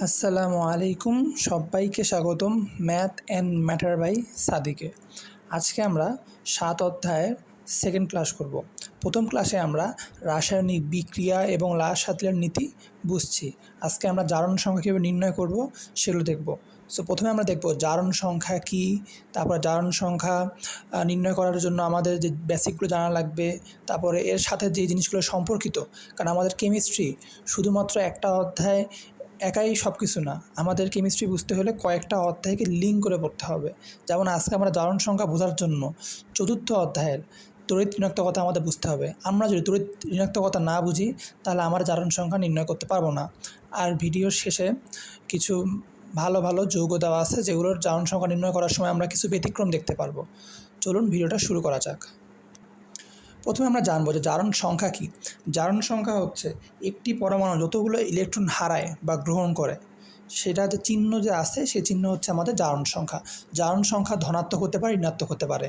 আসসালামু আলাইকুম, সবাইকে স্বাগতম ম্যাথ অ্যান্ড ম্যাটার বাই সাদিকে। আজকে আমরা 7 অধ্যায়ের সেকেন্ড ক্লাস করব। প্রথম ক্লাসে আমরা রাসায়নিক বিক্রিয়া এবং লাল-সাতিলের নীতি বুঝছি। আজকে আমরা জারণ সংখ্যা কীভাবে নির্ণয় করব সেগুলো দেখব। সো প্রথমে আমরা দেখব জারণ সংখ্যা কী, তারপর জারণ সংখ্যা নির্ণয় করার জন্য আমাদের যে বেসিকগুলো জানা লাগবে, তারপরে এর সাথে যে জিনিসগুলো সম্পর্কিত। কারণ আমাদের কেমিস্ট্রি শুধুমাত্র একটা অধ্যায় একাই সব কিছু না, আমাদের কেমিস্ট্রি বুঝতে হলে কয়েকটা অধ্যায়কে লিঙ্ক করে পড়তে হবে। যেমন আজকে আমরা জারণ সংখ্যা বোঝার জন্য চতুর্থ অধ্যায়ের তড়িৎ ঋণাত্মকতা আমাদের বুঝতে হবে। আমরা যদি তড়িৎ ঋণাত্মকতা না বুঝি তাহলে আমরা জারণ সংখ্যা নির্ণয় করতে পারবো না। আর ভিডিওর শেষে কিছু ভালো ভালো যৌগ দেওয়া আছে যেগুলোর জারণ সংখ্যা নির্ণয় করার সময় আমরা কিছু ব্যতিক্রম দেখতে পারবো। চলুন ভিডিওটা শুরু করা যাক। প্রথমে আমরা জানবো যে জারণ সংখ্যা কী। জারণ সংখ্যা হচ্ছে একটি পরমাণু যতগুলো ইলেকট্রন হারায় বা গ্রহণ করে সেটা যে চিহ্ন যে আছে সেই চিহ্ন হচ্ছে আমাদের জারণ সংখ্যা। জারণ সংখ্যা ধনাত্মক হতে পারে, ঋণাত্মক হতে পারে।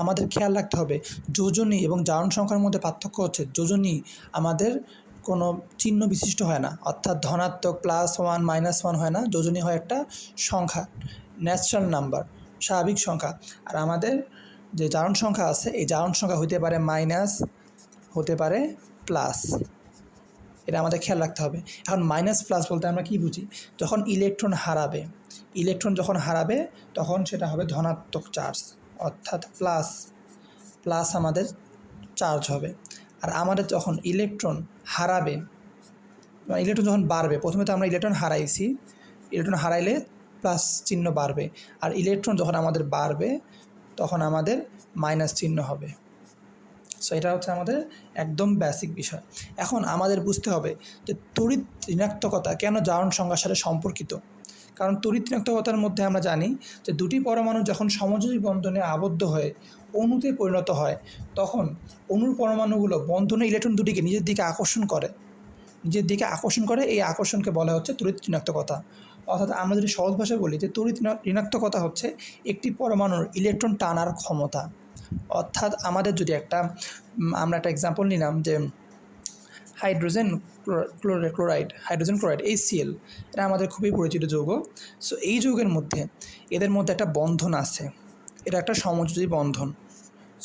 আমাদের খেয়াল রাখতে হবে যোজনী এবং জারণ সংখ্যার মধ্যে পার্থক্য হচ্ছে যোজনী আমাদের কোনো চিহ্ন বিশিষ্ট হয় না, অর্থাৎ ধনাত্মক +1 -1 হয় না। যোজনী হয় একটা সংখ্যা, ন্যাচারাল নাম্বার, স্বাভাবিক সংখ্যা। আর আমাদের যে জারণ সংখ্যা আছে এই জারণ সংখ্যা হতে পারে মাইনাস, হতে পারে প্লাস। এটা আমাদের খেয়াল রাখতে হবে। এখন মাইনাস প্লাস বলতে আমরা কি বুঝি? যখন ইলেকট্রন হারাবে তখন সেটা হবে ধনাত্মক চার্জ, অর্থাৎ প্লাস আমাদের চার্জ হবে। আর আমাদের যখন ইলেকট্রন হারাবে, ইলেকট্রন যখন বাড়বে, প্রথমে তো আমরা ইলেকট্রন হারাইছি, ইলেকট্রন হারাইলে প্লাস চিহ্ন বাড়বে। আর ইলেকট্রন যখন আমাদের বাড়বে তখন আমাদের মাইনাস চিহ্ন হবে। সো এটা হচ্ছে আমাদের একদম বেসিক বিষয়। এখন আমাদের বুঝতে হবে যে তড়িৎ ঋণাত্মকতা কেন জারণ সংখ্যার সাথে সম্পর্কিত। কারণ তড়িৎ ঋণাত্মকতার মধ্যে আমরা জানি যে দুটি পরমাণু যখন সমযোজী বন্ধনে আবদ্ধ হয়ে অণুতে পরিণত হয় তখন অণুর পরমাণুগুলো বন্ধনে ইলেকট্রন দুটিকে নিজের দিকে আকর্ষণ করে। এই আকর্ষণকে বলা হচ্ছে তড়িৎ ঋণাত্মকতা। অর্থাৎ আমরা যদি সহজ ভাষায় বলি যে তড়িৎ ঋণাত্মকতা হচ্ছে একটি পরমাণুর ইলেকট্রন টানার ক্ষমতা। অর্থাৎ আমাদের যদি আমরা একটা এক্সাম্পল নিলাম যে হাইড্রোজেন ক্লোরাইড HCl, এটা আমাদের খুবই পরিচিত যৌগ। সো এই যৌগের মধ্যে এদের মধ্যে একটা বন্ধন আছে, এটা একটা সমযোজী বন্ধন।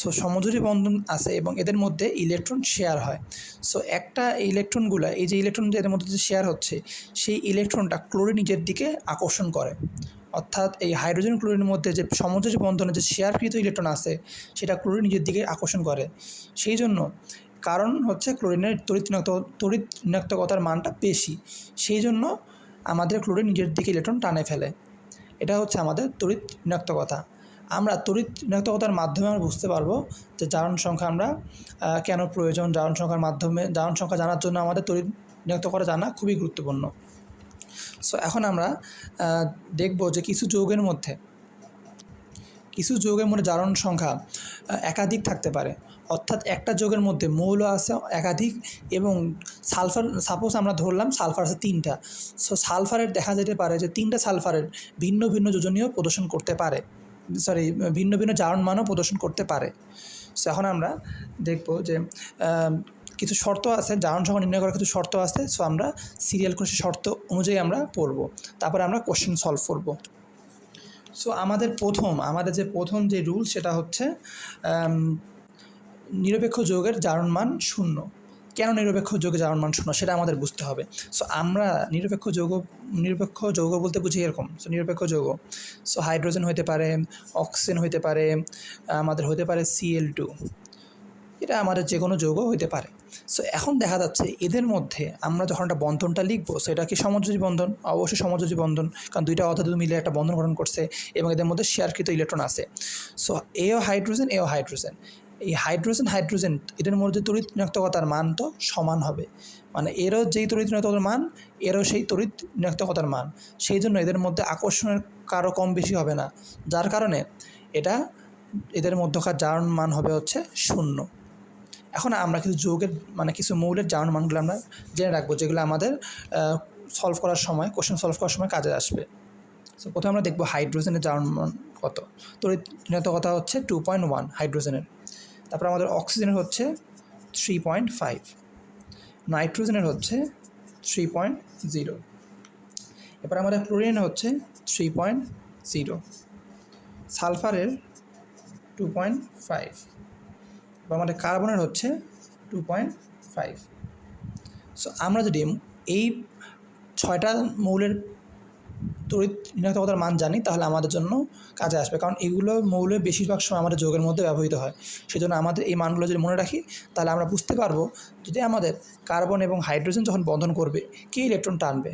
সো সমযোজী বন্ধন আছে এবং এদের মধ্যে ইলেকট্রন শেয়ার হয়। সো একটা ইলেকট্রনগুলো, এই যে ইলেকট্রন এদের মধ্যে যে শেয়ার হচ্ছে সেই ইলেকট্রনটা ক্লোরিন নিজের দিকে আকর্ষণ করে। অর্থাৎ এই হাইড্রোজেন ক্লোরিনের মধ্যে যে সমযোজী বন্ধনে যে শেয়ারকৃত ইলেকট্রন আছে সেটা ক্লোরিন নিজের দিকে আকর্ষণ করে। সেই জন্য কারণ হচ্ছে ক্লোরিনের তড়িৎ ঋণাত্মকতার মানটা বেশি, সেই জন্য আমাদের ক্লোরিন নিজের দিকে ইলেকট্রন টানে ফেলে। এটা হচ্ছে আমাদের তড়িৎ ঋণাত্মকতা। আমরা তড়িৎ ঋণাত্মকতার মাধ্যমে আমরা বুঝতে পারবো যে জারণ সংখ্যা আমরা কেন প্রয়োজন। জারণ সংখ্যা জানার জন্য আমাদের তড়িৎ ঋণাত্মকতা জানা খুবই গুরুত্বপূর্ণ। সো এখন আমরা দেখব যে কিছু যৌগের মধ্যে জারণ সংখ্যা একাধিক থাকতে পারে। অর্থাৎ একটা যৌগের মধ্যে মৌল আছে একাধিক এবং সালফার, সাপোজ আমরা ধরলাম সালফার আছে 3টা। সো সালফারের দেখা যেতে পারে যে 3টা সালফারের ভিন্ন ভিন্ন যোজনীয় প্রদর্শন করতে পারে, ভিন্ন ভিন্ন জারণ মানও প্রদর্শন করতে পারে। সো এখন আমরা দেখব যে কিছু শর্ত আছে, জারণ সংখ্যা নির্ণয় করার কিছু শর্ত আছে। সো আমরা সিরিয়াল করে শর্ত অনুযায়ী আমরা পড়ব, তারপরে আমরা কোশ্চেন সলভ করব। সো আমাদের প্রথম যে রুল সেটা হচ্ছে নিরপেক্ষ যৌগের জারণ মান 0। কেন নিরপেক্ষ যৌগের জারণ মান 0 সেটা আমাদের বুঝতে হবে। সো আমরা নিরপেক্ষ যৌগ বলতে বুঝি এরকম। সো নিরপেক্ষ যৌগ, সো হাইড্রোজেন হতে পারে, অক্সিজেন হতে পারে, আমাদের হতে পারে Cl2, এটা আমাদের যে কোনো যৌগ হতে পারে। সো এখন দেখা যাচ্ছে এদের মধ্যে আমরা যখন একটা বন্ধনটা লিখবো সেটা কি সমযোজী বন্ধন? অবশ্যই সমযোজী বন্ধন, কারণ দুইটা অধাতু মিলে একটা বন্ধন গঠন করছে এবং এদের মধ্যে শেয়ারকৃত ইলেকট্রন আছে। সো এও হাইড্রোজেন এই হাইড্রোজেন এদের মধ্যে তড়িৎ ঋণাত্মকতার মান তো সমান হবে, মানে এরও যেই তড়িৎ ঋণাত্মকতার মান এরও সেই তড়িৎ ঋণাত্মকতার মান। সেই জন্য এদের মধ্যে আকর্ষণের কারো কম বেশি হবে না, যার কারণে এদের মধ্যকার জারণ মান হবে হচ্ছে 0। এখন আমরা কিছু মৌলের জারণ মানগুলো আমরা জেনে রাখবো, যেগুলো আমাদের কোশ্চেন সলভ করার সময় কাজে আসবে। সো প্রথমে আমরা দেখবো হাইড্রোজেনের জারণ মান কত। তড়িৎ ঋণাত্মকতা হচ্ছে 2.1 হাইড্রোজেনের। তারপর আমাদের অক্সিজেনের হচ্ছে 3.5, নাইট্রোজেনের হচ্ছে 3.0। এরপর আমাদের ক্লোরিন হচ্ছে 3.0, সালফারের 2.5, এরপর আমাদের কার্বনের হচ্ছে 2.5। সো আমরা যদি এই 6টা মৌলের তড়িৎ ঋণাত্মকতার মান জানি তাহলে আমাদের জন্য কাজে আসবে, কারণ এগুলো মৌলের বেশিরভাগ সময় আমাদের যৌগের মধ্যে ব্যবহৃত হয়। সেজন্য আমাদের এই মানগুলো যদি মনে রাখি তাহলে আমরা বুঝতে পারবো যদি আমাদের কার্বন এবং হাইড্রোজেন যখন বন্ধন করবে কে ইলেকট্রন টানবে,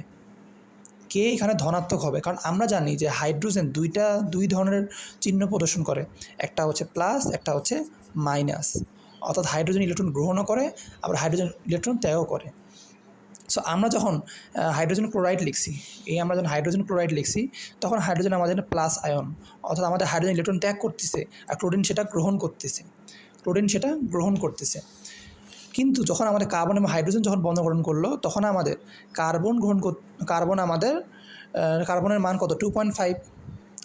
কে এখানে ধনাত্মক হবে। কারণ আমরা জানি যে হাইড্রোজেন দুই ধরনের চিহ্ন প্রদর্শন করে, একটা হচ্ছে প্লাস, একটা হচ্ছে মাইনাস। অর্থাৎ হাইড্রোজেন ইলেকট্রন গ্রহণও করে, আবার হাইড্রোজেন ইলেকট্রন ত্যাগও করে। সো আমরা যখন হাইড্রোজেন ক্লোরাইড লিখছি, আমরা যখন হাইড্রোজেন ক্লোরাইড লিখছি তখন হাইড্রোজেন আমাদের প্লাস আয়ন, অর্থাৎ আমাদের হাইড্রোজেন ইলেকট্রন ত্যাগ করতেছে আর ক্লোরিন সেটা গ্রহণ করতেছে। কিন্তু যখন আমাদের কার্বন এবং হাইড্রোজেন যখন বন্ধন গ্রহণ করলো তখন আমাদের কার্বনের মান কত? 2.5।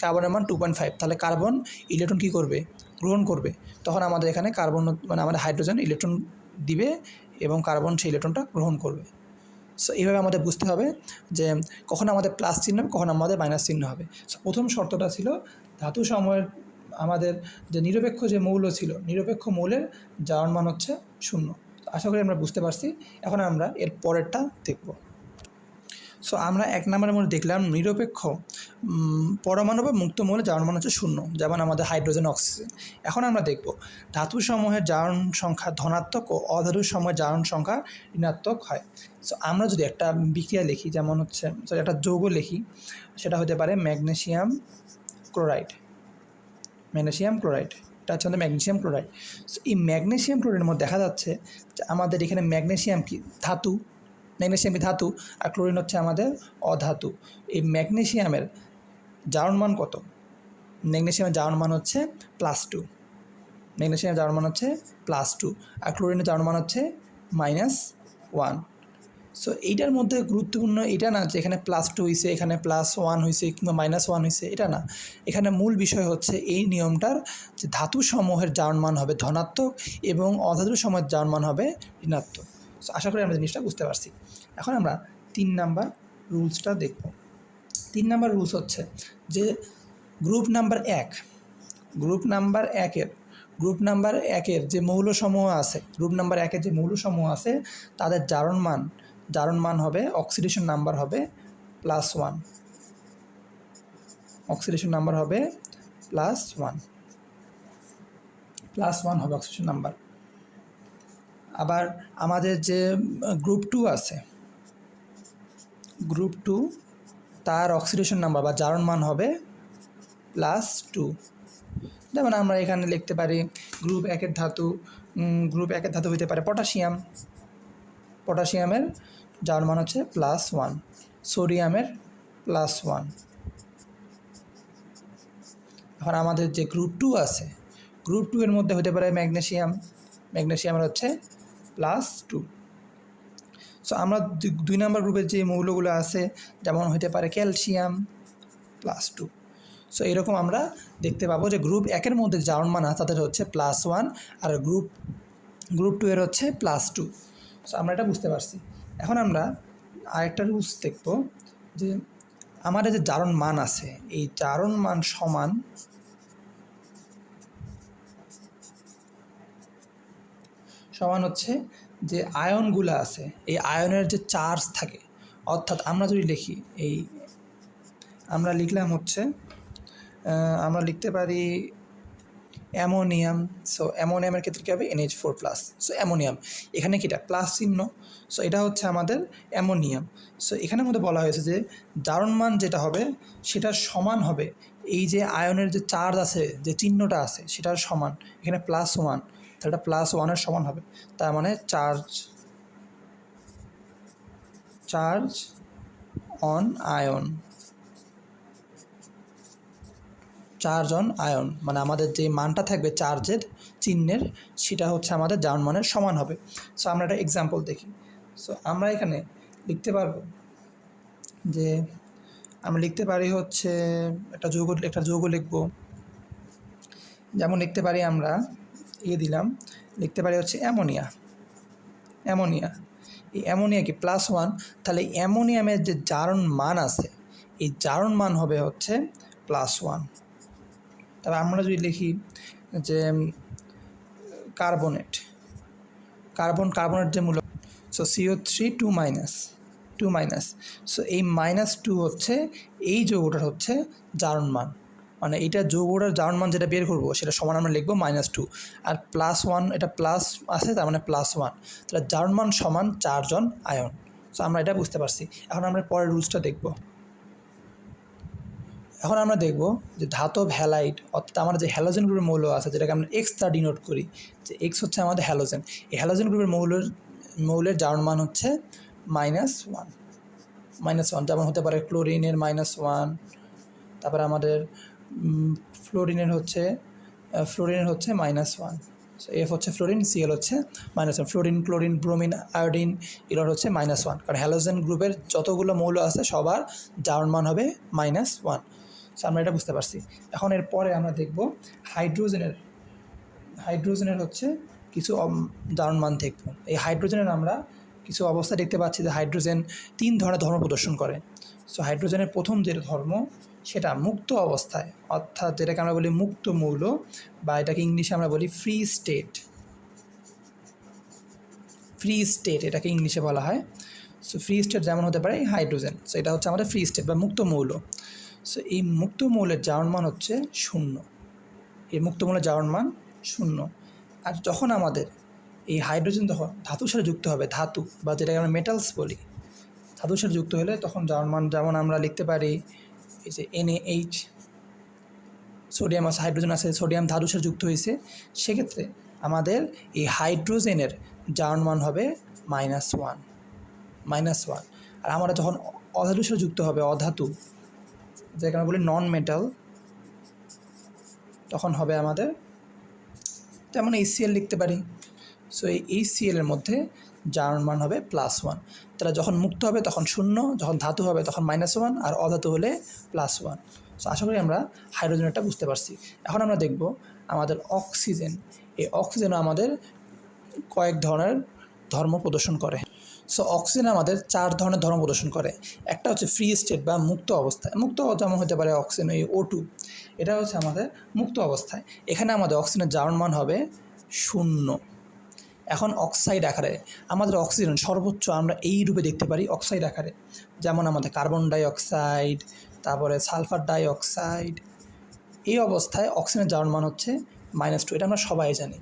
কার্বনের মান 2.5, তাহলে কার্বন ইলেকট্রন কী করবে? গ্রহণ করবে। তখন আমাদের এখানে কার্বন আমাদের হাইড্রোজেন ইলেকট্রন দিবে এবং কার্বন সেই ইলেকট্রনটা গ্রহণ করবে। সো এইভাবে আমাদের বুঝতে হবে যে কখন আমাদের প্লাস চিহ্ন হবে, কখন আমাদের মাইনাস চিহ্ন হবে। সো প্রথম শর্তটা ছিল ধাতু সময়ের আমাদের যে নিরপেক্ষ যে মৌল ছিল, নিরপেক্ষ মৌলের জারণ মান হচ্ছে 0। আশা করি আমরা বুঝতে পারছি। এখন আমরা এর পরেরটা দেখব। সো আমরা 1 নম্বরের মধ্যে দেখলাম নিরপেক্ষ পরমাণু বা মুক্ত মৌলের জারণ মান হচ্ছে 0, যেমন আমাদের হাইড্রোজেন, অক্সিজেন। এখন আমরা দেখব ধাতু সমূহের জারণ সংখ্যা ধনাত্মক ও অধাতুর সময়ের জারণ সংখ্যা ঋণাত্মক হয়। সো আমরা যদি একটা বিক্রিয়া লিখি, যেমন হচ্ছে একটা যৌগ লিখি, সেটা হতে পারে ম্যাগনেসিয়াম ক্লোরাইড। এটা হচ্ছে আমাদের ম্যাগনেসিয়াম ক্লোরাইড। সো এই ম্যাগনেসিয়াম ক্লোরাইডের মধ্যে দেখা যাচ্ছে যে আমাদের এখানে ম্যাগনেসিয়াম কি ধাতু, আর ক্লোরিন হচ্ছে আমাদের অধাতু। এই ম্যাগনেসিয়ামের জারণ মান কত? ম্যাগনেসিয়ামের জারণ মান হচ্ছে +2। আর ক্লোরিনের জারণ মান হচ্ছে -1। সো এইটার মধ্যে গুরুত্বপূর্ণ এটা না যে এখানে +2 হয়েছে, এখানে +1 হয়েছে কিংবা -1 হয়েছে, এটা না। এখানে মূল বিষয় হচ্ছে এই নিয়মটার যে ধাতু সমূহের জারণ মান হবে ধনাত্মক এবং অধাতু সমূহের জারণ মান হবে ঋণাত্মক। সো আশা করি আমরা জিনিসটা বুঝতে পারছি। এখন আমরা 3 নাম্বার রুলসটা দেখব। 3 নাম্বার রুলস হচ্ছে যে গ্রুপ নাম্বার 1-এর যে মৌলসমূহ আছে, তাদের জারণ মান হবে, অক্সিডেশন নাম্বার হবে +1। +1 হবে অক্সিডেশন নাম্বার। আবার আমাদের যে গ্রুপ 2 আছে, তার অক্সিডেশন নাম্বার বা জারণ মান হবে +2। যেমন আমরা এখানে লিখতে পারি গ্রুপ 1-এর ধাতু হতে পারে পটাশিয়ামের জারণ মান হচ্ছে +1, সোডিয়ামের +1। এখন আমাদের যে গ্রুপ 2 আছে, গ্রুপ 2 এর মধ্যে হতে পারে ম্যাগনেসিয়ামের হচ্ছে +2। সো আমরা 2 নম্বর গ্রুপের যে মৌলগুলো আছে যেমন হতে পারে ক্যালসিয়াম +2। সো এরকম আমরা দেখতে পাবো যে গ্রুপ 1-এর মধ্যে জারণ মান আছে তাদের হচ্ছে +1, আর গ্রুপ 2 এর হচ্ছে +2। সো আমরা এটা বুঝতে পারছি। এখন আমরা আরেকটা রুলস দেখব যে আমাদের যে জারণ মান আছে, এই জারণ মান সমান হচ্ছে যে আয়নগুলো আছে, এই আয়নের যে চার্জ থাকে। অর্থাৎ আমরা যদি লিখি আমরা লিখতে পারি অ্যামোনিয়াম। সো অ্যামোনিয়ামের ক্ষেত্রে কী হবে? NH4+। সো অ্যামোনিয়াম, এখানে কি এটা প্লাস চিহ্ন, সো এটা হচ্ছে আমাদের অ্যামোনিয়াম। সো এখানের মধ্যে বলা হয়েছে যে জারণ মান যেটা হবে সেটা সমান হবে এই যে আয়নের যে চার্জ আছে, যে চিহ্নটা আছে সেটার সমান। এখানে +1, তাহলে এটা +1-এর সমান হবে। তার মানে চার্জ অন আয়ন, মানে আমাদের যে মানটা থাকবে চার্জের চিহ্নের, সেটা হচ্ছে আমাদের জারণ মানের সমান হবে। সো আমরা একটা এক্সাম্পল দেখি। সো আমরা এখানে লিখতে পারবো যে আমরা লিখতে পারি হচ্ছে একটা যৌগ লিখব। যেমন লিখতে পারি আমরা লিখতে পারি হচ্ছে অ্যামোনিয়া। এই অ্যামোনিয়া কি +1, তাহলে অ্যামোনিয়ামের যে জারণ মান আছে, এই জারণ মান হবে হচ্ছে +1। তবে আমরা যদি লিখি যে কার্বনের যে মূল, সো CO3 2 মাইনাস, সো এই -2 হচ্ছে এই যৌগটার হচ্ছে জারণ মান, মানে এইটা যৌগটার জারণ মান যেটা বের করবো সেটা সমান আমরা লিখবো -2, আর +1 এটা প্লাস আছে তার মানে +1, তাহলে জারণ মান সমান 4 জন আয়ন। সো আমরা এটা বুঝতে পারছি। এখন আমরা পরের রুলসটা দেখব। এখন আমরা দেখব যে ধাতব হ্যালাইড, অর্থাৎ আমার যে হ্যালোজেন গ্রুপের মৌল আছে যেটাকে আমরা X দ্বারা ডিনোট করি, যে X হচ্ছে আমাদের হ্যালোজেন, এই হ্যালোজেন গ্রুপের মৌলের জারণ মান হচ্ছে -1, যেমন হতে পারে ক্লোরিনের -1, তারপরে আমাদের ফ্লোরিনের হচ্ছে -1। সো F হচ্ছে ফ্লোরিন, Cl হচ্ছে -1, ফ্লোরিন, ক্লোরিন, ব্রোমিন, আয়োডিন এগুলোর হচ্ছে -1, কারণ হ্যালোজেন গ্রুপের যতগুলো মৌল আছে সবার জারণ মান হবে -1। সো আমরা এটা বুঝতে পারছি। এখন এরপরে আমরা দেখব হাইড্রোজেনের হচ্ছে কিছু জারণ মান দেখব। এই হাইড্রোজেনের আমরা কিছু অবস্থা দেখতে পাচ্ছি যে হাইড্রোজেন 3 ধরনের ধর্ম প্রদর্শন করে। সো হাইড্রোজেনের প্রথম যে ধর্ম সেটা মুক্ত অবস্থায়, অর্থাৎ যেটাকে আমরা বলি মুক্ত মৌল, বা এটাকে ইংলিশে আমরা বলি ফ্রি স্টেট, এটাকে ইংলিশে বলা হয়। সো ফ্রি স্টেট যেমন হতে পারে হাইড্রোজেন, সো এটা হচ্ছে আমাদের ফ্রি স্টেট বা মুক্ত মৌল। সো এই মুক্ত মৌলের জারণ মান হচ্ছে 0, এই মুক্ত মৌলের জারণ মান 0। আর যখন আমাদের এই হাইড্রোজেন যখন ধাতুর সাথে যুক্ত হবে, ধাতু বা যেটাকে আমরা মেটালস বলি, ধাতুর সাথে যুক্ত হলে তখন জারণ মান যেমন আমরা লিখতে পারি এই যে NaH, সোডিয়াম আছে, হাইড্রোজেন আছে, সোডিয়াম ধাতুর সাথে যুক্ত হয়েছে, সেক্ষেত্রে আমাদের এই হাইড্রোজেনের জারণ মান হবে -1। আর আমরা যখন অধাতুর সাথে যুক্ত হবে, অধাতু যেটাকে আমরা বলি নন মেটাল, তখন হবে আমাদের যেমন HCl লিখতে পারি। সো এই HCl এর মধ্যে জারণ মান হবে +1। তাহলে যখন মুক্ত হবে তখন 0, যখন ধাতু হবে তখন -1, আর অধাতু হলে +1। সো আশা করি আমরা হাইড্রোজেনটা বুঝতে পারছি। এখন আমরা দেখব আমাদের অক্সিজেন। এই অক্সিজেনও আমাদের কয়েক ধরনের ধর্ম প্রদর্শন করে। সো অক্সিজেন আমাদের 4 ধরনের ধর্ম প্রদর্শন করে। একটা হচ্ছে ফ্রি স্টেট বা মুক্ত অবস্থায়, যেমন হতে পারে অক্সিজেন এই O2, এটা হচ্ছে আমাদের মুক্ত অবস্থায়। এখানে আমাদের অক্সিজেনের জারণ মান হবে 0। এখন অক্সাইড আকারে আমাদের অক্সিজেন সর্বোচ্চ আমরা এই রূপে দেখতে পারি অক্সাইড আকারে, যেমন আমাদের কার্বন ডাই অক্সাইড, তারপরে সালফার ডাই অক্সাইড। এই অবস্থায় অক্সিজেনের জারণ মান হচ্ছে -2, এটা আমরা সবাই জানি।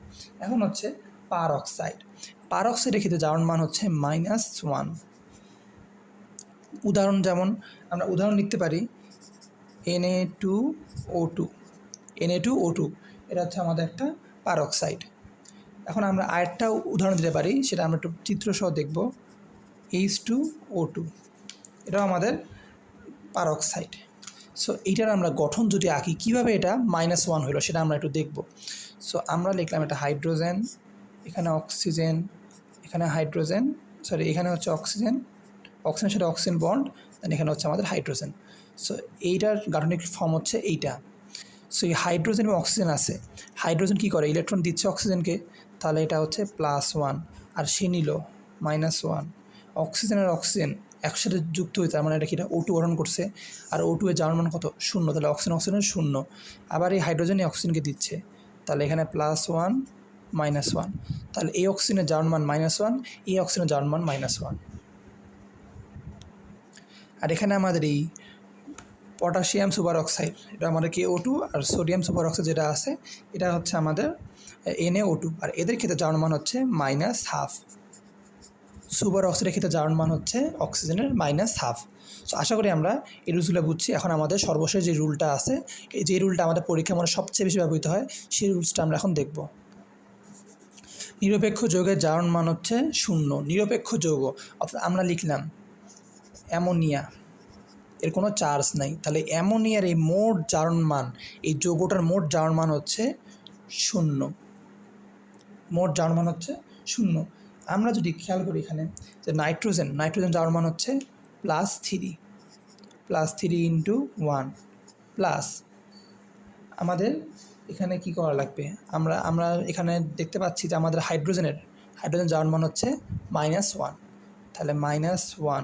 এখন হচ্ছে পার অক্সাইডের ক্ষেত্রে জারণ মান হচ্ছে -1। যেমন আমরা উদাহরণ লিখতে পারি Na2O2, এটা হচ্ছে আমাদের একটা পার অক্সাইড। এখন আমরা আরেকটা উদাহরণ দিতে পারি, সেটা আমরা একটু চিত্রসহ দেখব। H2O2, এটাও আমাদের পার অক্সাইড। সো এইটার আমরা গঠন যদি আঁকি, কীভাবে এটা -1 হলো সেটা আমরা একটু দেখব। সো আমরা লিখলাম এটা হাইড্রোজেন, এখানে অক্সিজেন, এখানে হাইড্রোজেন, এখানে হচ্ছে অক্সিজেনের সাথে অক্সিজেন বন্ড, দেন এখানে হচ্ছে আমাদের হাইড্রোজেন। সো এইটার গাঠনিক ফর্ম হচ্ছে এইটা। সো এই হাইড্রোজেন এবং অক্সিজেন আছে, হাইড্রোজেন কী করে, ইলেকট্রন দিচ্ছে অক্সিজেনকে, তাহলে এটা হচ্ছে +1, আর সে নিল -1। অক্সিজেন আর অক্সিজেন একসাথে যুক্ত হয়েছে, তার মানে এটা কি, এটা O2 গঠন করছে, আর O2 এর জারণ মান কত, 0, তাহলে অক্সিজেন 0। আবার এই হাইড্রোজেন অক্সিজেনকে দিচ্ছে, তাহলে এখানে +1 -1, তাহলে এই অক্সিজেনের জারণ মান -1, এই অক্সিজেনের জারণ মান -1। আর এখানে আমাদের এই পটাশিয়াম সুপার অক্সাইড, এটা আমাদের KO2, আর সোডিয়াম সুপার অক্সাইড যেটা আছে এটা হচ্ছে আমাদের NaO2, আর এদের ক্ষেত্রে জারণ মান হচ্ছে -1/2। সুপার অক্সাইডের ক্ষেত্রে জারণ মান হচ্ছে অক্সিজেনের -1/2। সো আশা করি আমরা এই রুলসগুলো বুঝছি। এখন আমাদের সর্বশেষ যে রুলটা আছে, যে রুলটা আমাদের পরীক্ষা মনে সবচেয়ে বেশি ব্যবহৃত হয়, সেই রুলসটা আমরা এখন দেখব। নিরপেক্ষ যৌগের জারণ মান হচ্ছে 0। নিরপেক্ষ যৌগ অর্থাৎ আমরা লিখলাম অ্যামোনিয়া, এর কোনো চার্জ নাই, তাহলে অ্যামোনিয়ার এই মোট জারণ মান, এই যৌগটার মোট জারণ মান হচ্ছে 0। মোট জারণ মান হচ্ছে 0। আমরা যদি খেয়াল করি এখানে যে নাইট্রোজেন জারণ মান হচ্ছে +3 × 1 প্লাস, আমাদের এখানে কি করা লাগবে, আমরা এখানে দেখতে পাচ্ছি যে আমাদের হাইড্রোজেন জারণ মান হচ্ছে -1, তাহলে -1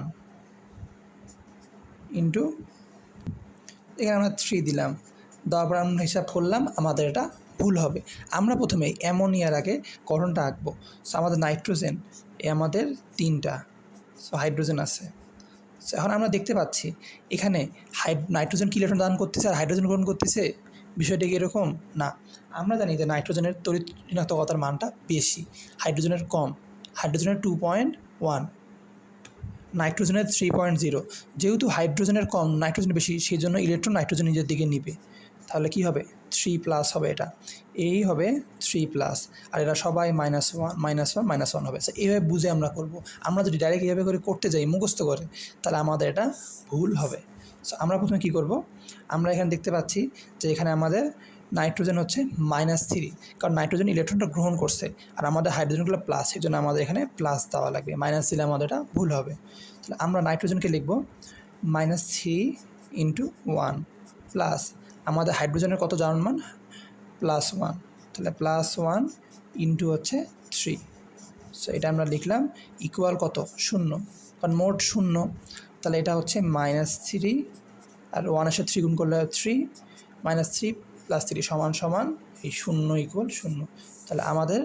× এখানে আমরা 3 দিলাম, দেওয়ার পর আমরা হিসাব করলাম, আমাদের এটা ভুল হবে। আমরা প্রথমে অ্যামোনিয়ার আগে গঠনটা আঁকবো। সো আমাদের নাইট্রোজেন আমাদের 3টা, সো হাইড্রোজেন আছে। সো এখন আমরা দেখতে পাচ্ছি এখানে নাইট্রোজেন কি ইলেকট্রন দান করতেছে আর হাইড্রোজেন গ্রহণ করতেছে, বিষয়টা কি এরকম না। আমরা জানি যে নাইট্রোজেনের তড়িৎ ঋণাত্মকতার মানটা বেশি, হাইড্রোজেনের কম। হাইড্রোজেনের 2.1, নাইট্রোজেনের 3.0। যেহেতু হাইড্রোজেনের কম নাইট্রোজেন বেশি, সেই জন্য ইলেকট্রন নাইট্রোজেন নিজের দিকে নিবে। তাহলে কি হবে? 3+ হবে, এটা এই হবে 3+, আর এরা সবাই -1 -1 -1 হবে। সো এইভাবে বুঝে আমরা করব। আমরা যদি ডাইরেক্ট এইভাবে করে করতে যাই মুখস্থ করে, তাহলে আমাদের এটা ভুল হবে। সো আমরা প্রথমে কী করব, আমরা এখানে দেখতে পাচ্ছি যে এখানে আমাদের নাইট্রোজেন হচ্ছে -3, কারণ নাইট্রোজেন ইলেকট্রনটা গ্রহণ করছে, আর আমাদের হাইড্রোজেনগুলো প্লাস, সেই জন্য আমাদের এখানে প্লাস দেওয়া লাগবে। মাইনাস দিলে আমাদের এটা ভুল হবে। তাহলে আমরা নাইট্রোজেনকে লিখব -3 × 1 প্লাস আমাদের হাইড্রোজেনের কত জার্মান মান? +1। তাহলে +1 ইন্টু হচ্ছে 3। সো এটা আমরা লিখলাম ইকুয়াল কত? 0, কারণ মোট 0। তাহলে এটা হচ্ছে -3, আর 1-এর সাথে 3 গুণ করলে 3, -3 + 3 সমান এই 0 = 0। তাহলে আমাদের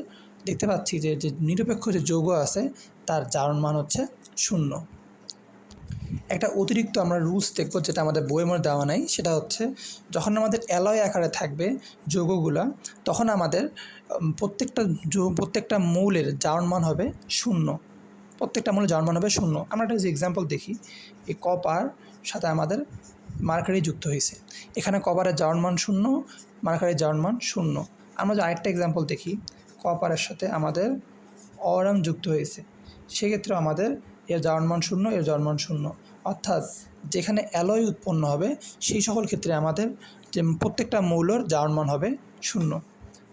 দেখতে পাচ্ছি যে নিরপেক্ষ যে যৌগ আছে তার জারণ মান হচ্ছে 0। একটা অতিরিক্ত আমরা রুলস দেখব, যেটা আমাদের বইয়ের মধ্যে দেওয়া নাই। সেটা হচ্ছে যখন আমাদের অ্যালয় আকারে থাকবে যৌগগুলা, তখন আমাদের প্রত্যেকটা মৌলের জারণ মান হবে 0। প্রত্যেকটা মৌলের জারণ মান হবে 0। আমরা একটা যে এক্সাম্পল দেখি, এই কপার সাথে আমাদের মার্কারি যুক্ত হয়েছে, এখানে কপারের জারণ মান 0, মার্কারির জারণ মান 0। আমরা যে আরেকটা এক্সাম্পল দেখি, কপারের সাথে আমাদের অরাম যুক্ত হয়েছে, সেক্ষেত্রে আমাদের এর জারণ মান 0, এর জারণ মান 0। অর্থাৎ যেখানে অ্যালয় উৎপন্ন হবে সেই সকল ক্ষেত্রে আমাদের যে প্রত্যেকটা মৌলের জারণ মান হবে 0।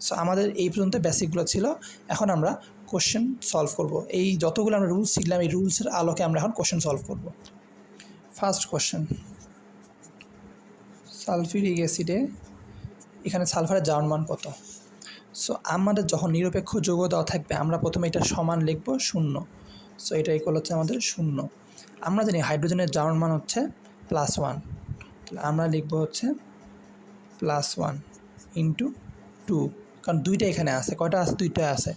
সো আমাদের এই পর্যন্ত বেসিকগুলো ছিল। এখন আমরা কোশ্চেন সলভ করব। এই যতগুলো আমরা রুলস শিখলাম, এই রুলসের আলোকে আমরা এখন কোশ্চেন সলভ করব। ফার্স্ট কোশ্চেন, সালফিউরিক অ্যাসিডে এখানে সালফারের জারণ মান কত? সো আমাদের যখন নিরপেক্ষ যৌগ দেওয়া থাকবে, আমরা প্রথমে এটা সমান লিখব 0। সো এটা ইকুয়াল হচ্ছে আমাদের 0। আমরা জানি হাইড্রোজেনের জারণ মান হচ্ছে +1, তাহলে আমরা লিখব হচ্ছে +1 × 2, কারণ 2টা এখানে আছে। কয়টা আছে? 2টা আছে।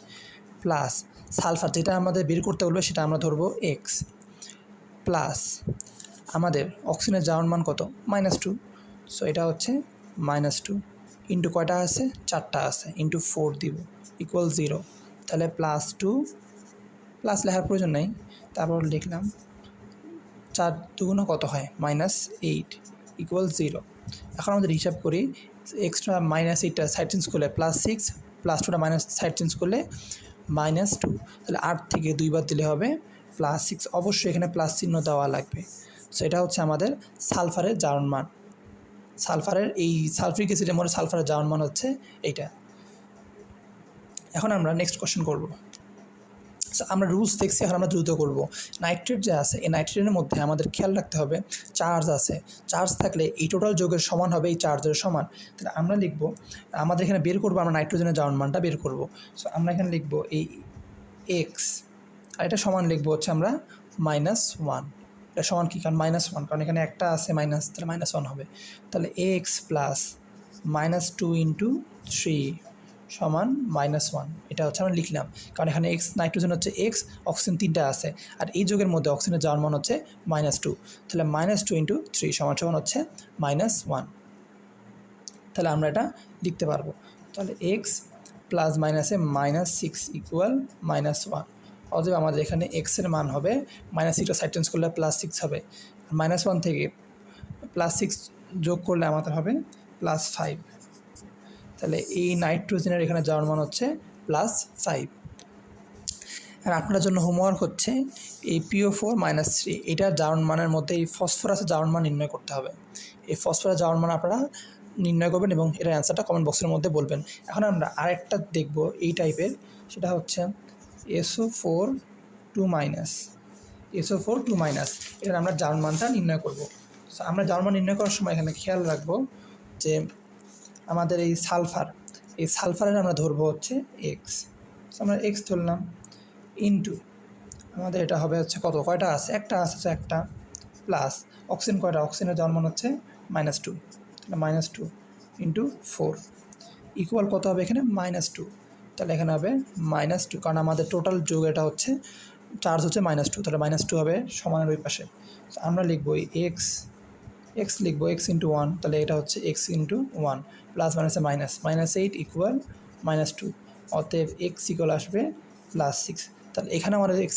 প্লাস সালফার, যেটা আমাদের বের করতে বলবে সেটা আমরা ধরবো x, প্লাস আমাদের অক্সিজেনের জারণ মান কত? -2। সো এটা হচ্ছে -2 ইন্টু কয়টা আছে? 4টা আছে, ইন্টু 4 দিব, ইকুয়াল 0। তাহলে +2, প্লাস লেখার প্রয়োজন নেই, তারপর লিখলাম 4 দুগুণ কত হয়? -8 ইকুয়াল 0। এখন আমাদের হিসাব করি, এক্সট্রা -8টা সাইড চেঞ্জ করলে +6, +2টা সাইড চেঞ্জ করলে -2। তাহলে 8 থেকে 2 বার দিলে হবে +6। অবশ্যই এখানে প্লাস চিহ্ন দেওয়া লাগবে। সো এটা হচ্ছে আমাদের সালফারের জারণ মান। সালফারের এই সালফিউরিক অ্যাসিডের মধ্যে সালফারের জারণ মান হচ্ছে এইটা। এখন আমরা নেক্সট কোশ্চেন করব। আমরা রুলস দেখছি, এখন আমরা দ্রুত করব। নাইট্রেট যে আছে, এই নাইট্রেটের মধ্যে আমাদের খেয়াল রাখতে হবে চার্জ আছে। চার্জ থাকলে এই টোটাল যৌগের সমান হবে এই চার্জের সমান। তাহলে আমরা লিখব, আমাদের এখানে বের করব, আমরা নাইট্রোজেনের জারণ মানটা বের করব। সো আমরা এখানে লিখব এই x, আর এটা সমান লিখব হচ্ছে আমরা -1। এটা সমান কি? কারণ -1, কারণ এখানে একটা আছে মাইনাস, তাহলে -1 হবে। তাহলে x প্লাস -2 × 3 সমান -1। এটা হচ্ছে আমরা লিখলাম, কারণ এখানে x নাইট্রোজেন হচ্ছে x, অক্সিজেন 3টা আছে, আর এই যৌগের মধ্যে অক্সিজেনের জারণ মান হচ্ছে -2। তাহলে -2 × 3 সমান হচ্ছে -1। তাহলে আমরা এটা লিখতে পারবো। তাহলে x প্লাস মাইনাসে -6 ইকুয়াল -1। অতএব আমাদের এখানে x এর মান হবে -6টা সাইড চেঞ্জ করলে +6 হবে, -1 থেকে +6 যোগ করলে আমাদের হবে +5। তাহলে এই নাইট্রোজেনের এখানে জারণ মান হচ্ছে +5। আর আপনার জন্য হোমওয়ার্ক হচ্ছে এই PO4 -3 এটার জারণ মানের মধ্যে এই ফসফরাসের জারণ মান নির্ণয় করতে হবে। এই ফসফরাসের জারণ মান আপনারা নির্ণয় করবেন এবং এটার অ্যান্সারটা কমেন্ট বক্সের মধ্যে বলবেন। এখন আমরা আরেকটা দেখব এই টাইপের, সেটা হচ্ছে SO4 2-, SO4 2-, এটার আমরা জারণ মানটা নির্ণয় করব। সো আমরা জারণ মান নির্ণয় করার সময় এখানে খেয়াল রাখবো যে আমাদের এই সালফারের আমরা ধরবো হচ্ছে x। সো আমরা x ধরলাম, ইন্টু আমাদের এটা হবে হচ্ছে কত? কয়টা আছে? একটা আছে, একটা প্লাস অক্সিজেন কয়টা, অক্সিজেনের যাওয়ার মান হচ্ছে -2, তাহলে -2 ইন্টু 4 ইকুয়াল কত হবে এখানে -2, তাহলে এখানে হবে -2, কারণ আমাদের টোটাল যোগ এটা হচ্ছে চার্জ হচ্ছে -2, তাহলে -2 হবে সমানের ওই পাশে। আমরা লিখবো এক্স লিখবো এক্স ইন্টু 1, তাহলে এটা হচ্ছে এক্স ইন্টু 1 প্লাস মাইনাসে -8 ইকুয়াল -2, অতএব এক্স ইকুয়াল আসবে +6। তাহলে এখানে আমাদের এক্স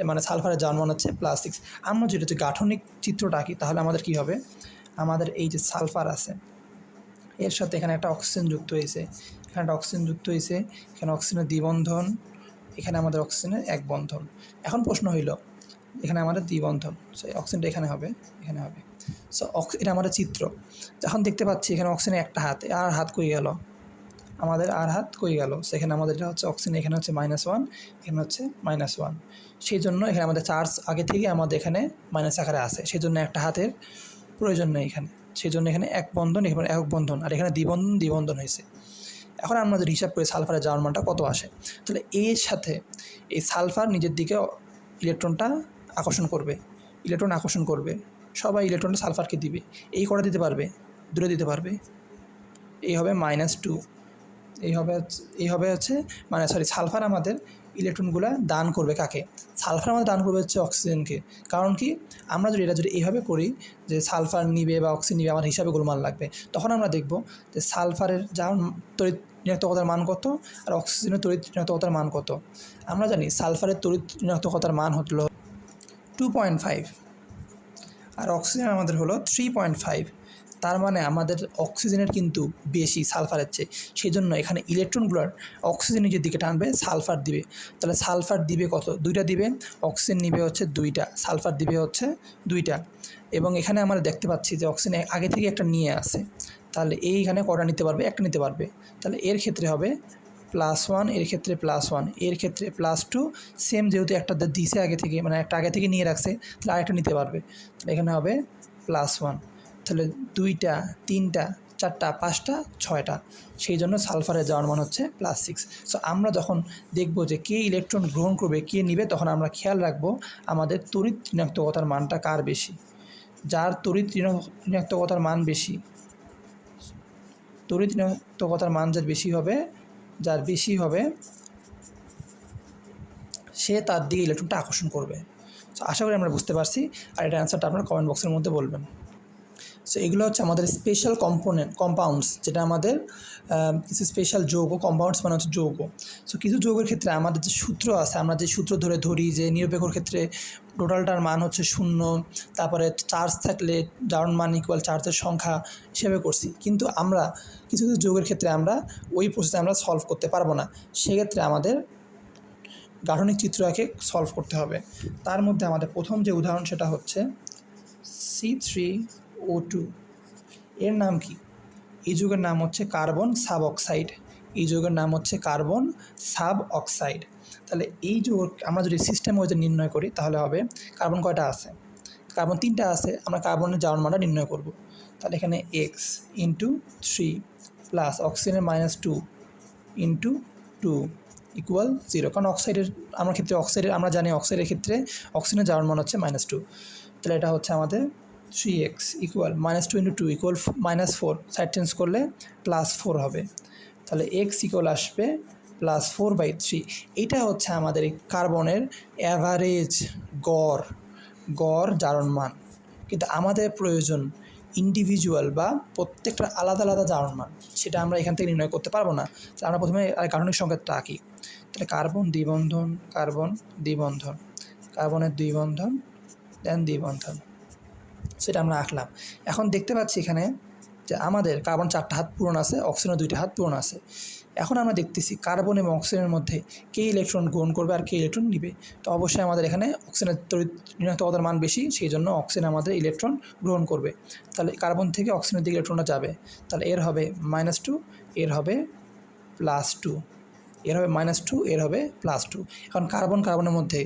মানে সালফারের যাওয়ার মান হচ্ছে +6। আমরা যেটা হচ্ছে গাঠনিক চিত্রটা আঁকি, তাহলে আমাদের কি হবে, আমাদের এই যে সালফার আছে এর সাথে এখানে একটা অক্সিজেন যুক্ত হয়েছে, এখানে একটা অক্সিজেন যুক্ত হয়েছে, এখানে অক্সিজেনের দ্বিবন্ধন, এখানে আমাদের অক্সিজেনের এক বন্ধন। এখন প্রশ্ন হইল এখানে আমাদের দ্বিবন্ধন, সো অক্সিজেনটা এখানে হবে, এখানে হবে। সো এটা আমাদের চিত্র। যখন দেখতে পাচ্ছি এখানে অক্সিজেনের একটা হাত, আর হাত কই গেল, আমাদের আর হাত কই গেল, সেখানে আমাদের এটা হচ্ছে অক্সিজেন, এখানে হচ্ছে -1, এখানে হচ্ছে -1, সেই জন্য এখানে আমাদের চার্জ আগে থেকে আমাদের এখানে মাইনাস আকারে আছে, সেই জন্য একটা হাতের প্রয়োজন নেই এখানে, সেই জন্য এখানে এক বন্ধন, এখানে একক বন্ধন, আর এখানে দ্বিবন্ধন হয়েছে। এখন আমরা যদি হিসাব করি সালফারের যাওয়ার মানটা কত আসে, তাহলে এর সাথে এই সালফার নিজের দিকে ইলেকট্রনটা আকর্ষণ করবে, সবাই ইলেকট্রনটা সালফারকে দিবে, এই কটা দিতে পারবে, দূরে দিতে পারবে, এই হবে -2, এই হবে হচ্ছে সালফার আমাদের ইলেকট্রনগুলো দান করবে কাকে, সালফার আমাদের দান করবে হচ্ছে অক্সিজেনকে। কারণ কি, আমরা যদি এটা এইভাবে করি যে সালফার নিবে বা অক্সিজেন নিবে, আমার হিসাবে গোলমাল লাগবে, তখন আমরা দেখব যে সালফারের যাওয়ার তড়িৎ ঋণাত্মকতার মান কত আর অক্সিজেনের তড়িৎ ঋণাত্মকতার মান কত। আমরা জানি সালফারের তড়িৎ ঋণাত্মকতার মান হলো 2.5 আর অক্সিজেন আমাদের হলো 3.5। তার মানে আমাদের অক্সিজেনের কিন্তু বেশি সালফারের চেয়ে, সেই জন্য এখানে ইলেকট্রনগুলোর অক্সিজেন নিজের দিকে টানবে, সালফার দিবে। তাহলে সালফার দিবে কত, 2টা দিবে, অক্সিজেন নিবে হচ্ছে 2টা, সালফার দিবে হচ্ছে 2টা। এবং এখানে আমরা দেখতে পাচ্ছি যে অক্সিজেন আগে থেকে একটা নিয়ে আসে, তাহলে এইখানে কটা নিতে পারবে, একটা নিতে পারবে, তাহলে এর ক্ষেত্রে হবে +1, এর ক্ষেত্রে +1, এর ক্ষেত্রে +2, সেম যেহেতু একটা দিছে আগে থেকে, মানে একটা আগে থেকে নিয়ে রাখছে, তাহলে আরেকটা নিতে পারবে, তাহলে এখানে হবে +1, তাহলে 2টা 3টা 4টা 5টা 6টা, সেই জন্য সালফারের যাওয়ার মান হচ্ছে +6। সো আমরা যখন দেখব যে কে ইলেকট্রন গ্রহণ করবে কে নিবে, তখন আমরা খেয়াল রাখবো আমাদের তড়িৎ ঋণাত্মকতার মানটা কার বেশি, যার তড়িৎ ঋণাত্মকতার মান বেশি, তড়িৎ ঋণাত্মকতার মান যার বেশি হবে সে তার দিকে ইলেকট্রনটা আকর্ষণ করবে। সো আশা করি আমরা বুঝতে পারছি, আর এটা অ্যান্সারটা আপনারা কমেন্ট বক্সের মধ্যে বলবেন। সো এগুলো হচ্ছে আমাদের স্পেশাল কম্পাউন্ডস, যেটা আমাদের কিছু স্পেশাল যৌগ, কম্পাউন্ডস মানে হচ্ছে যৌগ। সো কিছু যৌগের ক্ষেত্রে আমাদের যে সূত্র আছে, আমরা যে সূত্র ধরি যে নিরপেক্ষর ক্ষেত্রে টোটালটার মান হচ্ছে 0, তারপরে চার্জ থাকলে যাওয়ার মান ইকুয়াল চার্জের সংখ্যা হিসেবে করছি, কিন্তু আমরা কিছু কিছু যৌগের ক্ষেত্রে আমরা ওই প্রসেসে আমরা সলভ করতে পারবো না, সেক্ষেত্রে আমাদের গাঠনিক চিত্র এঁকে সলভ করতে হবে। তার মধ্যে আমাদের প্রথম যে উদাহরণ সেটা হচ্ছে C3O2, এর নাম কি, এই যৌগের নাম হচ্ছে কার্বন সাব অক্সাইড, এই যৌগের নাম হচ্ছে কার্বন সাব অক্সাইড। তাহলে এই যৌগ আমরা যদি সিস্টেম ওয়াইজে নির্ণয় করি, তাহলে হবে কার্বন কয়টা আছে, কার্বন 3টা আছে, আমরা কার্বনের যাওয়ার মানটা নির্ণয় করব। তাহলে এখানে x ইন্টু 3 প্লাস অক্সিজেনের -2 ইন্টু 2 ইকুয়াল 0, কারণ অক্সাইডের আমরা জানি অক্সাইডের ক্ষেত্রে অক্সিজেনের যাওয়ার মান হচ্ছে -2, তাহলে এটা হচ্ছে আমাদের 3x equal -2 into 2 equal -4, side change করলে +4 হবে, তাহলে x ইকুয়াল আসবে +4/3। এইটা হচ্ছে আমাদের কার্বনের অ্যাভারেজ গড় জারণ মান, কিন্তু আমাদের প্রয়োজন ইন্ডিভিজুয়াল বা প্রত্যেকটা আলাদা আলাদা জারণ মান, সেটা আমরা এখান থেকে নির্ণয় করতে পারবো না। তাহলে আমরা প্রথমে গাঠনিক সংকেতটা আঁকি, তাহলে কার্বনের দ্বিবন্ধন দেন দ্বিবন্ধন, সেটা আমরা আঁকলাম। এখন দেখতে পাচ্ছি এখানে যে আমাদের কার্বন 4টা হাত পূরণ আছে, অক্সিজেনের 2টা হাত পূরণ আছে। এখন আমরা দেখতেছি কার্বন এবং অক্সিজেনের মধ্যে কে ইলেকট্রন গ্রহণ করবে আর কে ইলেকট্রন নিবে, তো অবশ্যই আমাদের এখানে অক্সিজেনের তড়িৎ ঋণাত্মকতার মান বেশি, সেই জন্য অক্সিজেন আমাদের ইলেকট্রন গ্রহণ করবে। তাহলে কার্বন থেকে অক্সিজেনের দিকে ইলেকট্রনটা যাবে, তাহলে এর হবে -2, এর হবে +2, এর হবে -2, এর হবে +2। এখন কার্বনের মধ্যে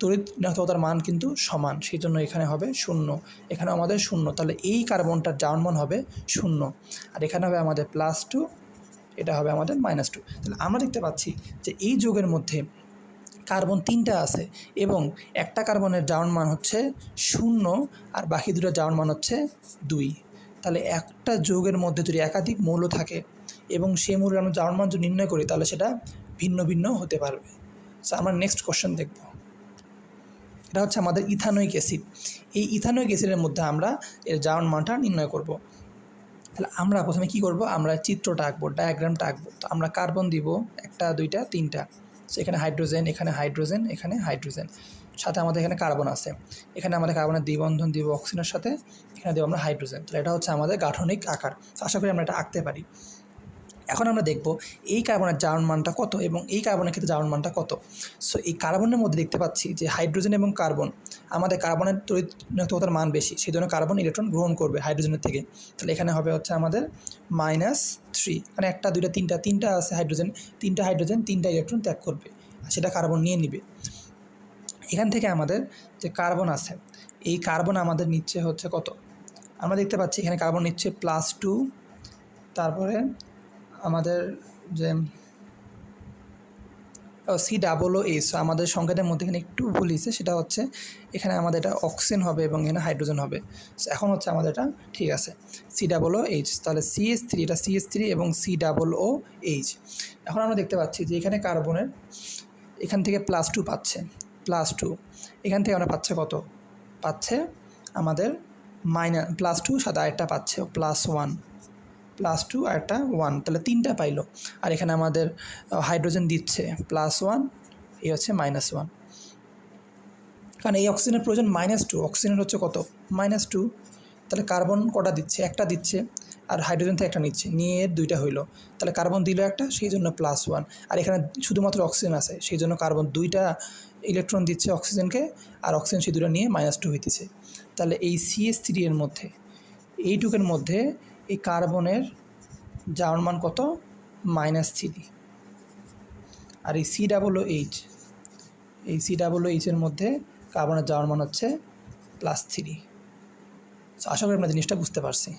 তড়িৎ ঋণাত্মকতার মান কিন্তু সমান, সেই জন্য এখানে হবে 0, এখানে আমাদের 0, তাহলে এই কার্বনটার যাওয়ার মান হবে 0, আর এখানে হবে আমাদের +2, এটা হবে আমাদের -2। তাহলে আমরা দেখতে পাচ্ছি যে এই যৌগের মধ্যে কার্বন 3টা আছে এবং একটা কার্বনের জারণ মান হচ্ছে 0 আর বাকি দুটো জারণ মান হচ্ছে 2। তাহলে একটা যৌগের মধ্যে যদি একাধিক মৌল থাকে এবং সেই মৌলের আমরা জারণ মান যদি নির্ণয় করি তাহলে সেটা ভিন্ন ভিন্ন হতে পারবে। সো আমরা নেক্সট কোশ্চেন দেখব। এটা হচ্ছে আমাদের ইথানোয়িক অ্যাসিড। এই ইথানোয়িক অ্যাসিডের মধ্যে আমরা এর জারণ মানটা নির্ণয় করব। তাহলে আমরা প্রথমে কি করব, আমরা চিত্রটা আঁকবো, ডায়াগ্রামটা আঁকবো। তো আমরা কার্বন দিব 1 2 3টা, সো এখানে হাইড্রোজেন, এখানে হাইড্রোজেন, এখানে হাইড্রোজেন, সাথে আমাদের এখানে কার্বন আছে। এখানে আমাদের কার্বনের দ্বিবন্ধন দিব অক্সিজেনের সাথে, এখানে দেবো আমরা হাইড্রোজেন। তাহলে এটা হচ্ছে আমাদের গাঠনিক আকার। আশা করি আমরা এটা আঁকতে পারি। এখন আমরা দেখব এই কার্বনের জারণ মানটা কত এবং এই কার্বনের ক্ষেত্রে জারণ মানটা কত। সো এই কার্বনের মধ্যে দেখতে পাচ্ছি যে হাইড্রোজেন এবং কার্বন, আমাদের কার্বনের তড়িৎ ঋণাত্মকতার মান বেশি, সেই জন্য কার্বন ইলেকট্রন গ্রহণ করবে হাইড্রোজেনের থেকে। তাহলে এখানে হবে হচ্ছে আমাদের -3, মানে 1 2 3টা আছে হাইড্রোজেন, 3টা হাইড্রোজেন 3টা ইলেকট্রন ত্যাগ করবে আর সেটা কার্বন নিয়ে নিবে। এখান থেকে আমাদের যে কার্বন আছে, এই কার্বন আমাদের নিচ্ছে হচ্ছে কত, আমরা দেখতে পাচ্ছি এখানে কার্বন নিচ্ছে +2, তারপরে আমাদের যে COOH, আমাদের সংখ্যাটার মধ্যে এখানে একটু ভুল হয়েছে, সেটা হচ্ছে এখানে আমাদের এটা অক্সিজেন হবে এবং এখানে হাইড্রোজেন হবে। এখন হচ্ছে আমাদের এটা ঠিক আছে COOH, তাহলে CH3, এটা CH3 এবং COOH। এখন আমরা দেখতে পাচ্ছি যে এখানে কার্বনের এখান থেকে +2 পাচ্ছে, +2, এখান থেকে আমরা পাচ্ছে কত, পাচ্ছে আমাদের +2, সাথে আরেকটা পাচ্ছে +1, +2 আর একটা 1, তাহলে 3টা পাইলো। আর এখানে আমাদের হাইড্রোজেন দিচ্ছে +1, এই হচ্ছে -1, কারণ এই অক্সিজেনের প্রয়োজন -2, অক্সিজেনের হচ্ছে কত -2। তাহলে কার্বন কটা দিচ্ছে, একটা দিচ্ছে, আর হাইড্রোজেন থেকে একটা নিচ্ছে, নিয়ে 2টা হইলো। তাহলে কার্বন দিল একটা, সেই জন্য +1, আর এখানে শুধুমাত্র অক্সিজেন আছে, সেই জন্য কার্বন 2টা ইলেকট্রন দিচ্ছে অক্সিজেনকে, আর অক্সিজেন সেই 2টা নিয়ে -2 হইতেছে। তাহলে এই CH3 এর মধ্যে, এইটুকের মধ্যে এই কার্বনের জারণ মান কত, -3, আর এই COOH, এই COOH এর মধ্যে কার্বনের জারণ মান হচ্ছে +3। আশা করি আমরা জিনিসটা বুঝতে পারছি।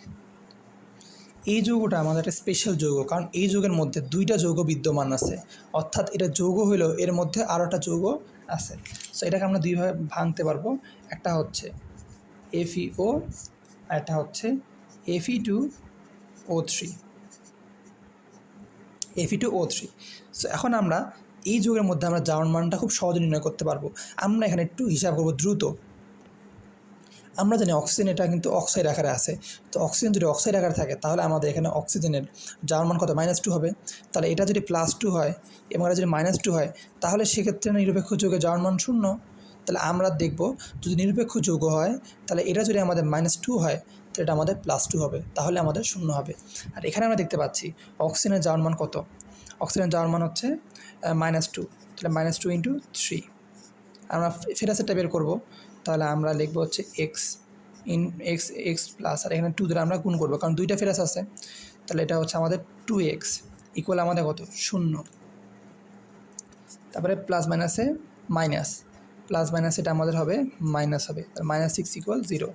এই যৌগটা আমাদের একটা স্পেশাল যৌগ, কারণ এই যৌগের মধ্যে 2টা যৌগ বিদ্যমান আছে, অর্থাৎ এটা যৌগ হলেও এর মধ্যে আরও একটা যৌগ আছে। সো এটাকে আমরা দুইভাবে ভাঙতে পারবো, একটা হচ্ছে FeO আর একটা হচ্ছে Fe2O3। Fe2O3। সো এখন আমরা এই যৌগের মধ্যে আমরা জারণ মানটা খুব সহজে নির্ণয় করতে পারবো। আমরা এখানে একটু হিসাব করবো দ্রুত। আমরা জানি অক্সিজেন এটা কিন্তু অক্সাইড আকারে আছে, তো অক্সিজেন যদি অক্সাইড আকারে থাকে তাহলে আমাদের এখানে অক্সিজেনের জারণ মান কত, -2 হবে। তাহলে এটা যদি +2 হয় এবং এটা যদি -2 হয়, তাহলে সেক্ষেত্রে নিরপেক্ষ যৌগের জারণ মান 0। তাহলে আমরা দেখব যদি নিরপেক্ষ যৌগ হয়, তাহলে এটা যদি আমাদের -2 হয়, তো এটা আমাদের +2 হবে, তাহলে আমাদের 0 হবে। আর এখানে আমরা দেখতে পাচ্ছি অক্সিজেনের জারণ মান কত, অক্সিজেনের জারণ মান হচ্ছে -2, তাহলে -2 × 3। আমরা ফেরাসেরটা বের করবো, তাহলে আমরা লিখবো হচ্ছে x প্লাস, আর এখানে 2 দ্বারা আমরা গুণ করবো, কারণ 2টা ফেরাস আছে। তাহলে এটা হচ্ছে আমাদের 2x ইকুয়াল আমাদের কত, 0। তারপরে প্লাস মাইনাসে মাইনাস, প্লাস মাইনাস এটা আমাদের হবে মাইনাস হবে, তাহলে -6 = 0।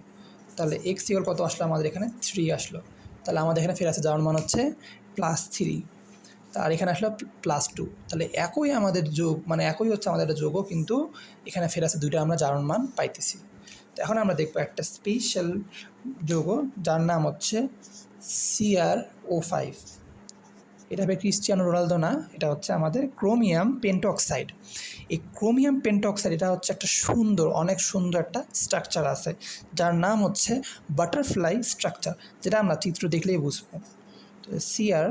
তাহলে x ইকুয়াল কত আসলো, আমাদের এখানে 3 আসলো। তাহলে আমাদের এখানে ফেরাসে যাওয়ার মান হচ্ছে +3, আর এখানে আসলো +2। তাহলে একই আমাদের যোগ, মানে একই হচ্ছে আমাদের একটা যোগও, কিন্তু এখানে ফেরাসে 2টা আমরা জারণ মান পাইতেছি। তো এখন আমরা দেখবো একটা স্পেশাল যৌগ যার নাম হচ্ছে CrO5। এটা হবে ক্রিস্টিয়ানো রোনালদো না, এটা হচ্ছে আমাদের ক্রোমিয়াম পেন্টঅক্সাইড। এই ক্রোমিয়াম পেন্টঅক্সাইড এটা হচ্ছে একটা সুন্দর, অনেক সুন্দর একটা স্ট্রাকচার আছে, যার নাম হচ্ছে বাটারফ্লাই স্ট্রাকচার, যেটা আমরা চিত্র দেখলেই বুঝবো। তো Cr,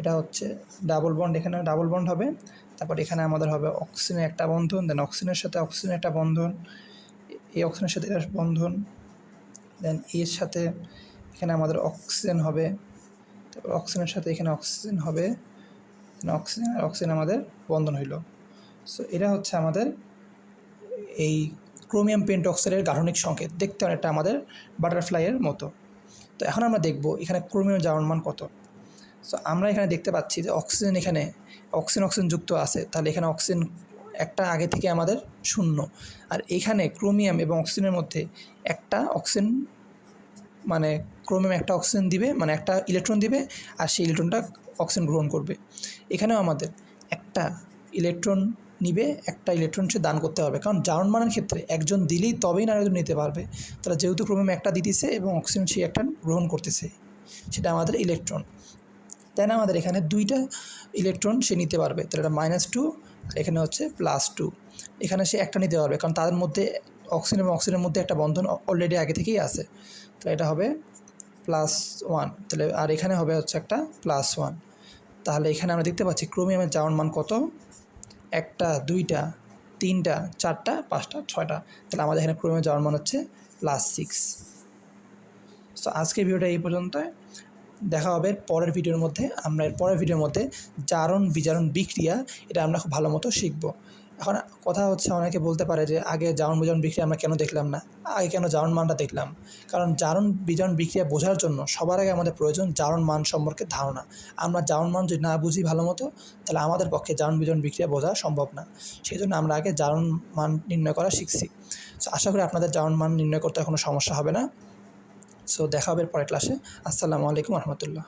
এটা হচ্ছে ডাবল বন্ড, এখানে ডাবল বন্ড হবে, তারপর এখানে আমাদের হবে অক্সিজেনের একটা বন্ধন, দেন অক্সিজেনের সাথে অক্সিজেনের একটা বন্ধন, এই অক্সিজেনের সাথে এটা বন্ধন, দেন এর সাথে এখানে আমাদের অক্সিজেন হবে, তারপর অক্সিজেনের সাথে এখানে অক্সিজেন হবে, অক্সিজেন আর অক্সিজেন আমাদের বন্ধন হইল। সো এটা হচ্ছে আমাদের এই ক্রোমিয়াম পেন্টঅক্সাইডের গাঠনিক সংকেত, দেখতে অনেকটা আমাদের বাটারফ্লাইয়ের মতো। তো এখন আমরা দেখব এখানে ক্রোমিয়াম জারণ মান কত। সো আমরা এখানে দেখতে পাচ্ছি যে অক্সিজেন, এখানে অক্সিজেন যুক্ত আছে, তাহলে এখানে অক্সিজেন একটা আগে থেকে আমাদের 0, আর এখানে ক্রোমিয়াম এবং অক্সিজেনের মধ্যে একটা অক্সিজেন, মানে ক্রোমিয়াম একটা অক্সিজেন দিবে, মানে একটা ইলেকট্রন দিবে, আর সেই ইলেকট্রনটা অক্সিজেন গ্রহণ করবে। এখানেও আমাদের একটা ইলেকট্রন নিবে, একটা ইলেকট্রন সে দান করতে হবে। কারণ জারণ মানের ক্ষেত্রে একজন দিলেই তবেই না আরেকজন নিতে পারবে। তাহলে যেহেতু ক্রোমিয়াম একটা দিতেছে এবং অক্সিজেন সে একটা গ্রহণ করতেছে, সেটা আমাদের ইলেকট্রন। তাই না, আমাদের এখানে 2টা ইলেকট্রন সে নিতে পারবে। তাহলে এটা -2 আর এখানে হচ্ছে +2। এখানে সে একটা নিতে পারবে, কারণ তাদের মধ্যে অক্সিজেন এবং অক্সিজেনের মধ্যে একটা বন্ধন অলরেডি আগে থেকেই আছে। তাহলে এটা হবে +1। তাহলে আর এখানে হবে হচ্ছে একটা +1। তাহলে এখানে আমরা দেখতে পাচ্ছি ক্রোমিয়ামের জারণ মান কত, 1টা 2টা 3টা 4টা 5টা 6টা। তাহলে আমাদের এখানে ক্রোমিয়ামের জারণ মান হচ্ছে +6। সো আজকের ভিডিওটা এই পর্যন্ত। দেখা হবে পরের ভিডিওর মধ্যে। আমরা এর পরের ভিডিওর মধ্যে জারণ বিজারণ বিক্রিয়া এটা আমরা খুব ভালো মতো শিখব। এখন কথা হচ্ছে, অনেকে বলতে পারে যে আগে জারণ বিজারণ বিক্রিয়া আমরা কেন দেখলাম না, আগে কেন জারণ মানটা দেখলাম? কারণ জারণ বিজারণ বিক্রিয়া বোঝার জন্য সবার আগে আমাদের প্রয়োজন জারণ মান সম্পর্কে ধারণা। আমরা জারণ মান যদি না বুঝি ভালো মতো, তাহলে আমাদের পক্ষে জারণ বিজারণ বিক্রিয়া বোঝা সম্ভব না। সেই জন্য আমরা আগে জারণ মান নির্ণয় করা শিখছি। সো আশা করি আপনাদের জারণ মান নির্ণয় করতে কোনো সমস্যা হবে না। সো দেখা হবে পরের ক্লাসে। আসসালামু আলাইকুম রহমতুল্লাহ।